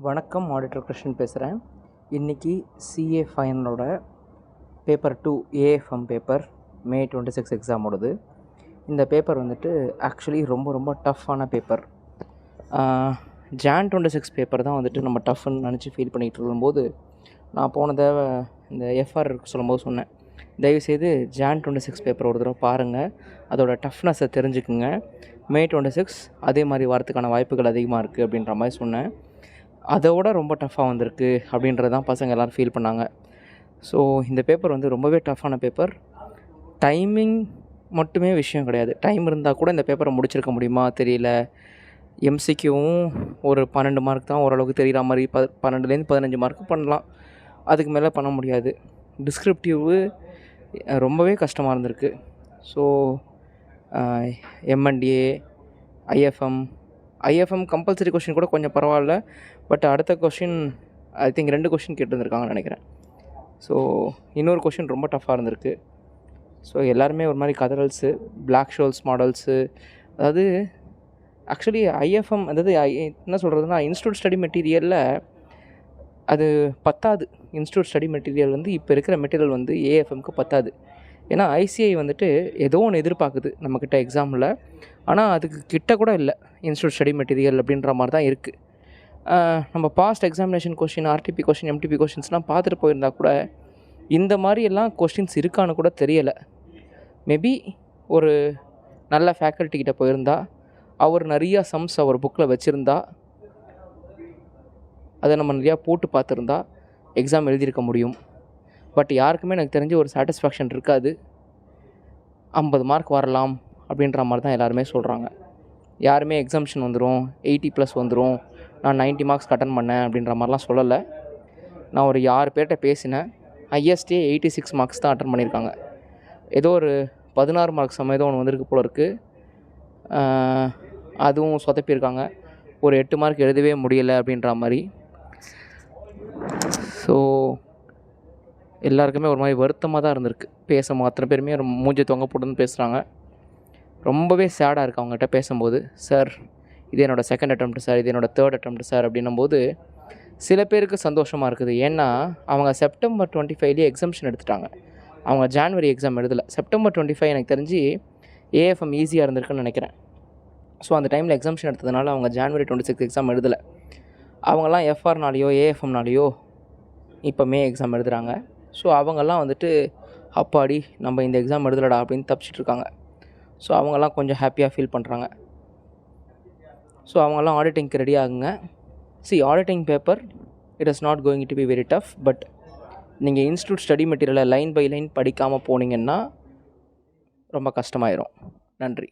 வணக்கம், ஆடிட்டர் கிருஷ்ணன் பேசுகிறேன். இன்றைக்கி சிஏ ஃபைனலோட பேப்பர் 2 ஏஎஃப்எம் பேப்பர் மே 26 எக்ஸாமோடது. இந்த பேப்பர் வந்துட்டு ஆக்சுவலி ரொம்ப டஃப்பான பேப்பர். ஜான் 26 பேப்பர் தான் வந்துட்டு நம்ம டஃப்னு நினச்சி ஃபீல் பண்ணிகிட்டு இருக்கும்போது நான் போன தடவை இந்த எஃப்ஆர் சொல்லும்போது சொன்னேன், தயவுசெய்து ஜான் 26 பேப்பர் ஒரு தடவை பாருங்கள், அதோடய டஃப்னஸை தெரிஞ்சுக்குங்க. மே 26 அதே மாதிரி வரத்துக்கான வாய்ப்புகள் அதிகமாக இருக்குது அப்படின்ற மாதிரி சொன்னேன். அதோட ரொம்ப டஃப்பாக வந்திருக்கு அப்படின்றது தான் பசங்க எல்லோரும் ஃபீல் பண்ணாங்க. ஸோ இந்த பேப்பர் வந்து ரொம்பவே டஃப்பான பேப்பர். டைமிங் மட்டுமே விஷயம் கிடையாது. டைம் இருந்தால் கூட இந்த பேப்பரை முடிச்சிருக்க முடியுமா தெரியல. எம்சிக்யூவும் ஒரு 12 மார்க் தான் ஓரளவுக்கு தெரிகிற மாதிரி 12லேருந்து 15 மார்க் பண்ணலாம், அதுக்கு மேலே பண்ண முடியாது. டிஸ்கிரிப்டிவு ரொம்பவே கஷ்டமாக இருந்திருக்கு. ஸோ எம்என்டிஏ, ஐஎஃப்எம் கம்பல்சரி கொஷின் கூட கொஞ்சம் பரவாயில்ல. பட் அடுத்த கொஷின் ஐ திங்க் 2 கொஷின் கேட்டுருந்துருக்காங்கன்னு நினைக்கிறேன். ஸோ இன்னொரு கொஷின் ரொம்ப டஃப்பாக இருந்திருக்கு. ஸோ எல்லாருமே ஒரு மாதிரி கதறல்ஸு, பிளாக் ஷோல்ஸ் மாடல்ஸு, அதாவது ஆக்சுவலி ஐஎஃப்எம் அதாவது என்ன சொல்கிறதுனா இன்ஸ்டியூட் ஸ்டடி மெட்டீரியலில் அது பத்தாது. இன்ஸ்டியூட் ஸ்டடி மெட்டீரியல் வந்து இப்போ இருக்கிற மெட்டீரியல் வந்து ஏஎஃப்எம்க்கு பத்தாது. ஏன்னா ஐசிஐ வந்துட்டு ஏதோ ஒன்று எதிர்பார்க்குது நம்மக்கிட்ட எக்ஸாமில், ஆனால் அதுக்கு கிட்ட கூட இல்லை இன்ஸ்டியூட் ஸ்டடி மெட்டீரியல் அப்படின்ற மாதிரி தான் இருக்குது. நம்ம past examination question, RTP question, MTP கொஷின்ஸ்லாம் பார்த்துட்டு போயிருந்தா கூட இந்த மாதிரியெல்லாம் கொஷின்ஸ் இருக்கான்னு கூட தெரியலை. மேபி ஒரு நல்ல ஃபேக்கல்ட்டிக்கிட்ட போயிருந்தா, அவர் நிறையா சம்ஸ் அவர் புக்கில் வச்சுருந்தா, அதை நம்ம நிறையா போட்டு பார்த்துருந்தா எக்ஸாம் எழுதியிருக்க முடியும். பட் யாருக்குமே எனக்கு தெரிஞ்சு ஒரு சாட்டிஸ்ஃபேக்ஷன் இருக்காது. 50 மார்க் வரலாம் அப்படின்ற மாதிரி தான் எல்லாருமே சொல்கிறாங்க. யாருமே எக்ஸாம்ஷன் வந்துடும், 80+ வந்துடும், நான் 90 மார்க்ஸ் அட்டன் பண்ணேன் அப்படின்ற மாதிரிலாம் சொல்லலை. நான் ஒரு 6 பேர்கிட்ட பேசினேன். ஹையஸ்டே 86 மார்க்ஸ் தான் அட்டன் பண்ணியிருக்காங்க. ஏதோ ஒரு 16 மார்க்ஸ் ஏதோ ஒன்று வந்திருக்கு போல இருக்குது. அதுவும் சொதப்பியிருக்காங்க. ஒரு 8 மார்க் எழுதவே முடியலை அப்படின்ற மாதிரி. ஸோ எல்லாருக்குமே ஒரு மாதிரி வருத்தமாக தான் இருந்திருக்கு. அத்தனை பேருமே மூஞ்சி தொங்க போட்டுன்னு பேசுகிறாங்க. ரொம்பவே சேடாக இருக்குது அவங்ககிட்ட பேசும்போது. சார், இது என்னோடய செகண்ட் அட்டெம்ப்ட் சார், இது என்னோடய தேர்ட் அட்டெம்ப்ட் சார் அப்படின்னும்போது சில பேருக்கு சந்தோஷமாக இருக்குது. ஏன்னா அவங்க செப்டம்பர் 25லேயே எக்ஸாம்ஷன் எடுத்துட்டாங்க. அவங்க ஜான்வரி எக்ஸாம் எழுதலை. செப்டம்பர் 25 எனக்கு தெரிஞ்சு ஏஎஃப்எம் ஈஸியாக இருந்திருக்குன்னு நினைக்கிறேன். ஸோ அந்த டைமில் எக்ஸாம்ஷன் எடுத்ததுனால அவங்க ஜான்வரி 26 எக்ஸாம் எழுதலை. அவங்கெல்லாம் எஃப்ஆர்னாலேயோ ஏஎஃப்எம்னாலேயோ இப்போ மே எக்ஸாம் எழுதுகிறாங்க. ஸோ அவங்கெல்லாம் வந்துட்டு அப்பாடி நம்ம இந்த எக்ஸாம் எழுதலடா அப்படின்னு தப்பிச்சிட்ருக்காங்க. ஸோ அவங்கெல்லாம் கொஞ்சம் ஹாப்பியாக ஃபீல் பண்ணுறாங்க. ஸோ அவங்கெல்லாம் ஆடிட்டிங்க்கு ரெடி ஆகுங்க. Auditing paper it is not going to be very tough. But நீங்கள் இன்ஸ்டியூட் ஸ்டடி மெட்டீரியலை லைன் பை லைன் படிக்காமல் போனீங்கன்னா ரொம்ப கஷ்டமாயிரும். நன்றி.